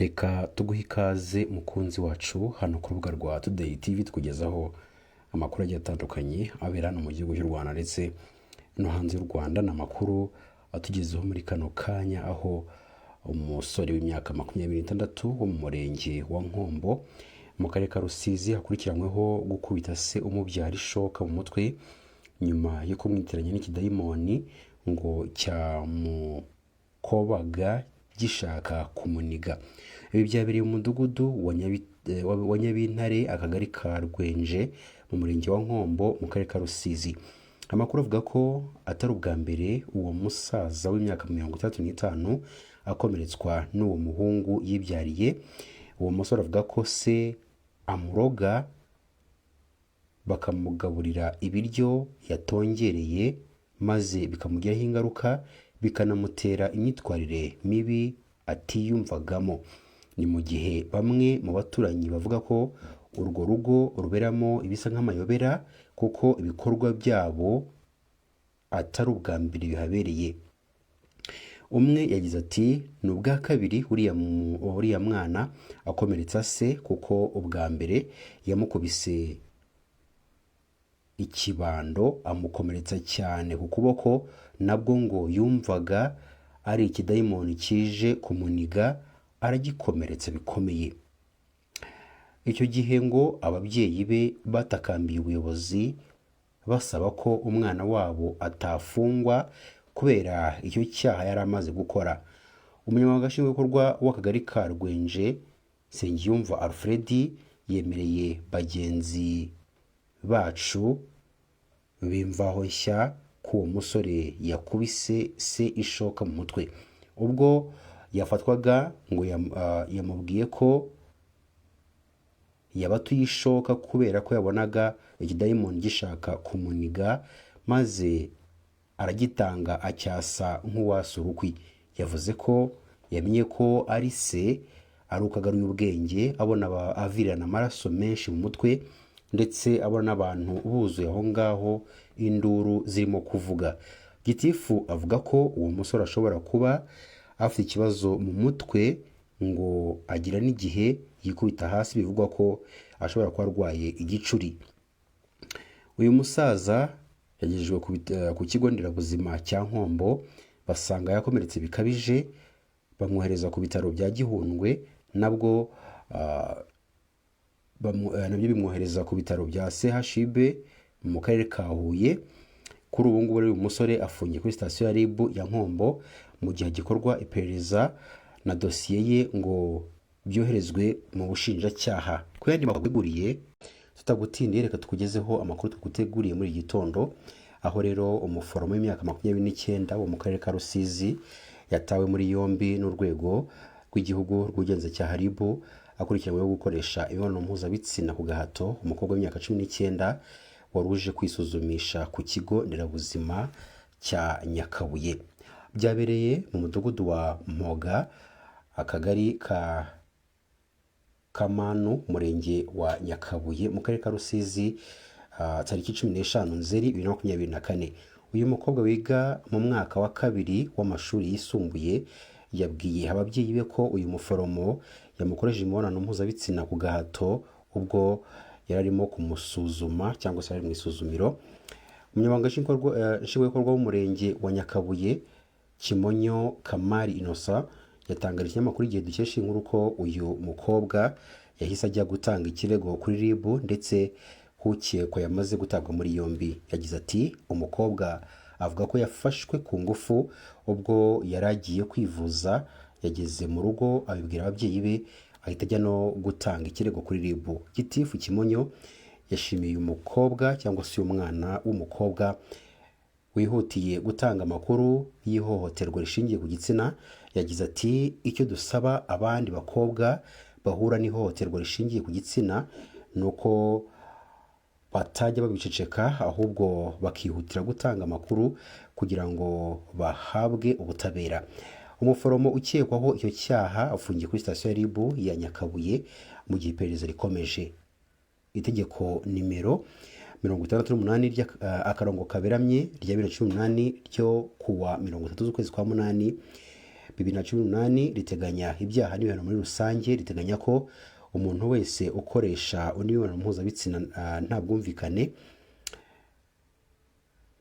Reka tuguhe ikaze mukunzi wacu hano ku rubuga rwa Today TV tukugezaho amakuru agiye atandukanye abera hano mu gihugu cy'u Rwanda ndetse no hanze y'u Rwanda. Ni amakuru atugezeho muri kano kanya, aho umusore w'imyaka 26 wo mu murenge wa Nkombo mu karere ka Rusizi hakurikiranyweho gukubita se umubyara ishoka mu mutwe nyuma yo kumwitiranya n'ikidayimoni ngo cyamukobaga gishaka kumuniga. Ibi byabereye mu mudugudu wa Nyabintare, akagari ka Rwenje mu murenge wa Nkombo mu karere ka Rusizi. Amakuru avuga ko atari ubwa mbere uwo musaza w'imyaka 35 akomeretswa n'uwo muhungu yibyariye. Uwo musore avuga ko se amuroga bakamugaburira ibiryo yatongereye maze bikamugiraho ingaruka, bikanamutera imyitwarire mibi atiyumvagamo. Ni mu gihe bamwe mu baturanyi bavuga ko urwo rugo ruberamo ibisa nk'amayobera kuko ibikorwa byabo atari ubwa mbere bihabereye. Umwe yagize ati ni ubwa kabiri uriya mwana akomeretsa se, kuko ubwa mbere yamukubise ikibando amukomeretsa cyane ku kuboko, nabwo ngo yumvaga ari ikidayimoni kije kumuniga, aragikomeretsa bikomeye. Icyo gihe ngo ababyeyi be batakambiye ubuyobozi basaba ko umwana wabo atafungwa kubera icyo cyaha yari amaze gukora. Umunyamabanga nshingwabikorwa w'akagari ka Rwenje, Nsengiyumva Alfred, yemereye bagenzi bacu b'Imvaho Nshya ko uwo musore yakubise se ishoka mu mutwe. Ubwo yafatwaga ngo yamubwiye ko yabatuye ishoka kubera ko yabonaga ikidayimoni gishaka kumuniga, maze aragitanga acyasa nk'uwasa urukwi. Yavuze ko yamenye ko ari se ari uko agaruye ubwenge, abona avirana amaraso menshi mu mutwe ndetse abona n'abantu buzuye aho ngaho, induru zirimo kuvuga. Gitifu avuga ko uwo musore ashobora kuba afite ikibazo mu mutwe, ngo agira n'igihe yikubita hasi, bivugwa ko ashobora kuba arwaye igicuri. Uyu musaza yagejejwe ku kigo nderabuzima cya Nkombo, basanga yakomeretse bikabije, bamwohereza ku bitaro bya Gihundwe, nabyo bimwohereza ku bitaro bya CHUB mu karere ka Huye. Kuri ubu ngubu uyu musore afungiye kuri sitasiyo ya RIB ya Nkombo mu gihe gikorwa iperereza na dosiye ye ngo byoherezwe mu bushinjacyaha. Ku yandi makuru teguriye tutagutindiye, reka tukugezeho amakuru tuguteguriye muri iki gitondo, aho rero umuforomo w'imyaka 29 wo mu karere ka Rusizi yatawe muri yombi n'urwego rw'igihugu rw'ubugenzacyaha RIB akurikiranyweho gukoresha imibonano mpuzabitsina ku gahato umukobwa w'imyaka 19 wari uje kwisuzumisha ku kigo nderabuzima cya Nyakabuye. Byabereye mu mudugudu wa Mpoga, akagari ka Kamanu, umurenge wa Nyakabuye mu karere ka Rusizi, tariki 15 Nzeri 2024. Uyu mukobwa wiga mu mwaka wa 2 w'amashuri yisumbuye yabwiye ababyeyi be ko uyu muforomo yamukoresheje imibonano mpuzabitsina ku gahato ubwo yararimo kumusuzuma cyangwa se ari mu isuzumiro. Umunyamabanga nshingwabikorwa w'umurenge wa Nyakabuye, Kimonyo Kamari Innocent, yatangarije ikinyamakuru Igihe dukesha inkuru ko uyu mukobwa yahise ajya gutanga ikirego kuri RIB ndetse ukekwa yamaze gutabwa muri yombi. Yagize ati umukobwa avuga ko yafashwe ku ngufu ubwo yari agiye kwivuza, yageze mu rugo abibwira ababyeyi be, ahita ajya no gutanga ikirego kuri RIB. Gitifu Kimonyo yashimiye umukobwa cyangwa se umwana w'umukobwa wihutiye gutanga amakuru y'ihohoterwa rishingiye ku gitsina. Yagize ati icyo dusaba abandi bakobwa bahura n'ihohoterwa rishingiye ku gitsina ni uko batajya babiceceka, ahubwo bakihutira gutanga amakuru kugira ngo bahabwe ubutabera. Umuforomo ukekwaho icyo cyaha afungiye kuri sitasiyo ya RIB ya Nyakabuye mu gihe iperereza rikomeje. Itegeko nimero 68 akarongo kaberamye rya 2018 ryo kuwa 30 z'ukwezi kwa 8 2018 riteganya ibyaha n'ibihano muri rusange, riteganya ko umuntu wese ukoresha undi mibonano mpuzabitsina nta bwumvikane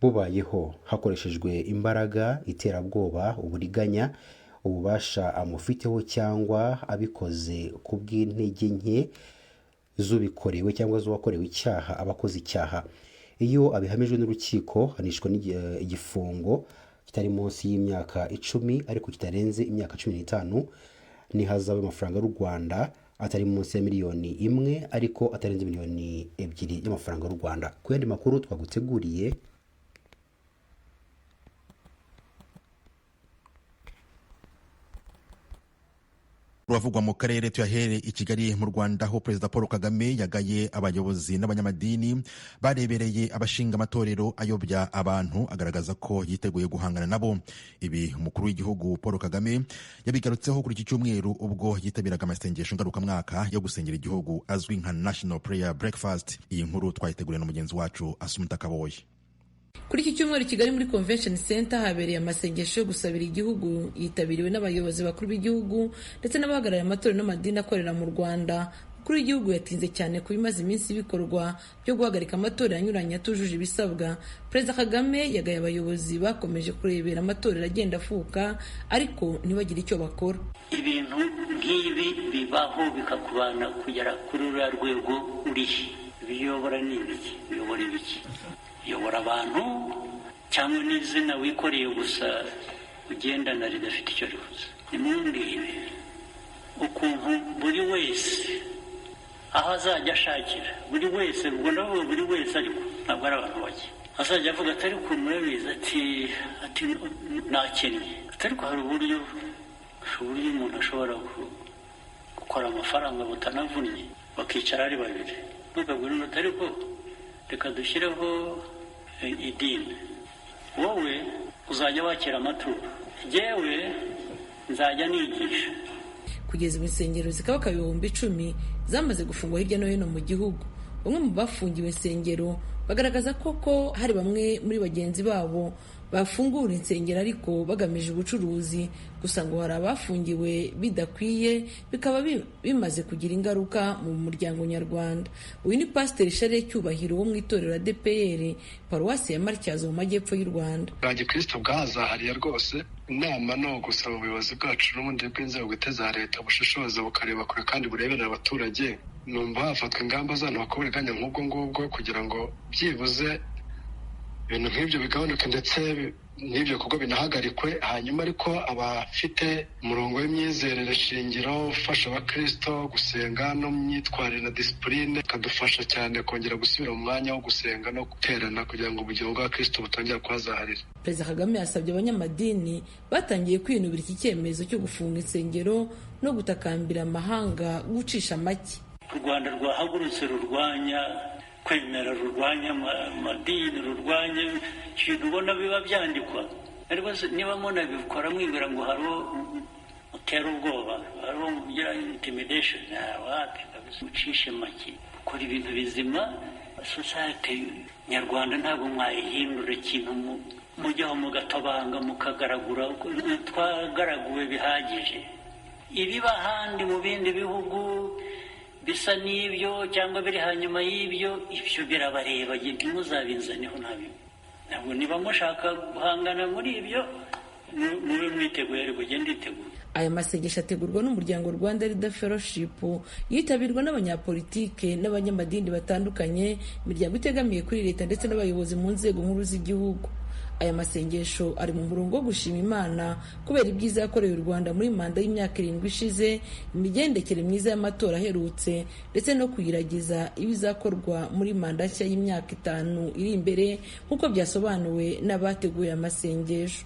bubayeho hakoreshejwe imbaraga, iterabwoba, uburiganya, ububasha amufiteho cyangwa abikoze ku bw'intege nke z'ubikorewe cyangwa z'uwakorewe icyaha, abakoze icyaha. Iyo abihamijwe n'urukiko hanishwa igifungo kitari munsi y'imyaka 10 ariko kitarenze imyaka 15 n'ihazabu y'amafaranga y'u Rwanda atari munsi ya miliyoni 1 ariko atarenze miliyoni 2 y'amafaranga y'u Rwanda. Ku yandi makuru twaguteguriye, uravugwa mu karere tuyahere i Kigali mu Rwanda, aho Perezida Paul Kagame yagaye abayobozi n'abanyamadini barebereye abashinga amatorero ayobya abantu, agaragaza ko yiteguye guhangana nabo. Ibi umukuru w'igihugu Paul Kagame yabigarutseho kuri iki cyumweru ubwo yitabiraga amasengesho ngarukamwaka yo gusengera igihugu azwi nka National Prayer Breakfast. Iyi nkuru twayiteguriwe na mugenzi wacu Asumta Kaboyi. Kuri iki cyumweru Kigali muri Convention Center habereye amasengesho yo gusabira igihugu, yitabiriwe n'abayobozi bakuru b'igihugu ndetse n'abahagarariye amatorero n'amadini akorera mu Rwanda. Umukuru w'igihugu yatinze cyane ku bimaze iminsi bikorwa byo guhagarika amatorero anyuranye atujuje ibisabwa. Perezida Kagame yagaye abayobozi bakomeje kurebera amatorero agenda afuka ariko ntibagire icyo bakora. Ibintu nk'ibi bibaho bikakubana kugera kuri uriya rwego urihe. Biyobora ni ibiki? Biyobora ibiki? Yobora abantu cyangwa n'izina wikoreye gusa ugendana ridafite icyo rivuze. Nimumbwire ukuntu buri wese aho azajya ashakira, buri wese, ubwo ndavuga buri wese ariko ntabwo ari abantu bake, azajya avuga atari ko murabizi ati nakennye, ariko hari uburyo umuntu ashobora gukora amafaranga butanavunnye bakicara ari babiri, ntukabwire undi atari ko reka dushyireho idini, wowe uzajya wakira amaturo, jyewe nzajya nigisha. Kugeza insengero zikaba ibihumbi 10 zamaze gufungwa hirya no hino mu gihugu. Bamwe mu bafungiwe insengero bagaragaza ko hari bamwe muri bagenzi babo bafungura insengero ariko bagamije ubucuruzi, gusa ngo hari abafungiwe bidakwiye bikaba bimaze kugira ingaruka mu muryango nyarwanda. Uyu ni Pasiteri Charles Cyubahiro wo mu itorero ADPR Paruwasi ya Matyazo mu majyepfo y'u Rwanda. Kristo bwazahariye rwose, inama no gusaba ubuyobozi bwacu n'ubundi bw'inzego bwite za leta bushishoza bukareba kure kandi bureberera abaturage. Numva hafatwa ingamba z'abantu bakora uburiganya nk'ubwo ngubwo kugira ngo byibuze ibintu nk'ibyo bigabanuke ndetse n'ibyo kuko binahagarikwe. Hanyuma ariko abafite umurongo w'imyizerere shingiro ufasha abakristo gusenga no myitwarire na disipurine kadufasha cyane kongera gusubira mu mwanya wo gusenga no guterana kugira ngo ubugingo bwa Kristo butongera kwazaharira. Perezida Kagame yasabye abanyamadini batangiye kwinubira iki cyemezo cyo gufunga insengero no gutakambira amahanga gucisha make. U Rwanda rwahagurutse rurwanya kwemera, rurwanya amadini, rurwanya ibintu ubona biba byandikwa, ariko niba munabikora mwibwira ngo hariho utera ubwoba, hariho ugira intimidation, wapi kabisa, ucishe make, ukora ibintu bizima. Society nyarwanda ntabwo mwayihindura ikintu mujyaho mugatabanga mukagaragura, twagaraguwe bihagije. Ibiba ahandi mu bindi bihugu bisa n'ibyo cyangwa biri hanyuma y'ibyo, ibyo birabareba, ntimuzabinzaneho ntabwo niba mushaka guhangana muri ibyo mube mwiteguye, ariko ugende iteguye. Aya masengesho ategurwa n'umuryango Rwanda Leader Fellowship, yitabirwa n'abanyapolitike n'abanyamadini batandukanye, imiryango itegamiye kuri leta ndetse n'abayobozi mu nzego nkuru z'igihugu. Aya masengesho ari mu murongo wo gushima Imana kubera ibyiza yakoreye u Rwanda muri manda y'imyaka 7 ishize, imigendekere myiza y'amatora aherutse ndetse no kuyiragiza ibizakorwa muri manda nshya y'imyaka 5 iri imbere nk'uko byasobanuwe n'abateguye amasengesho.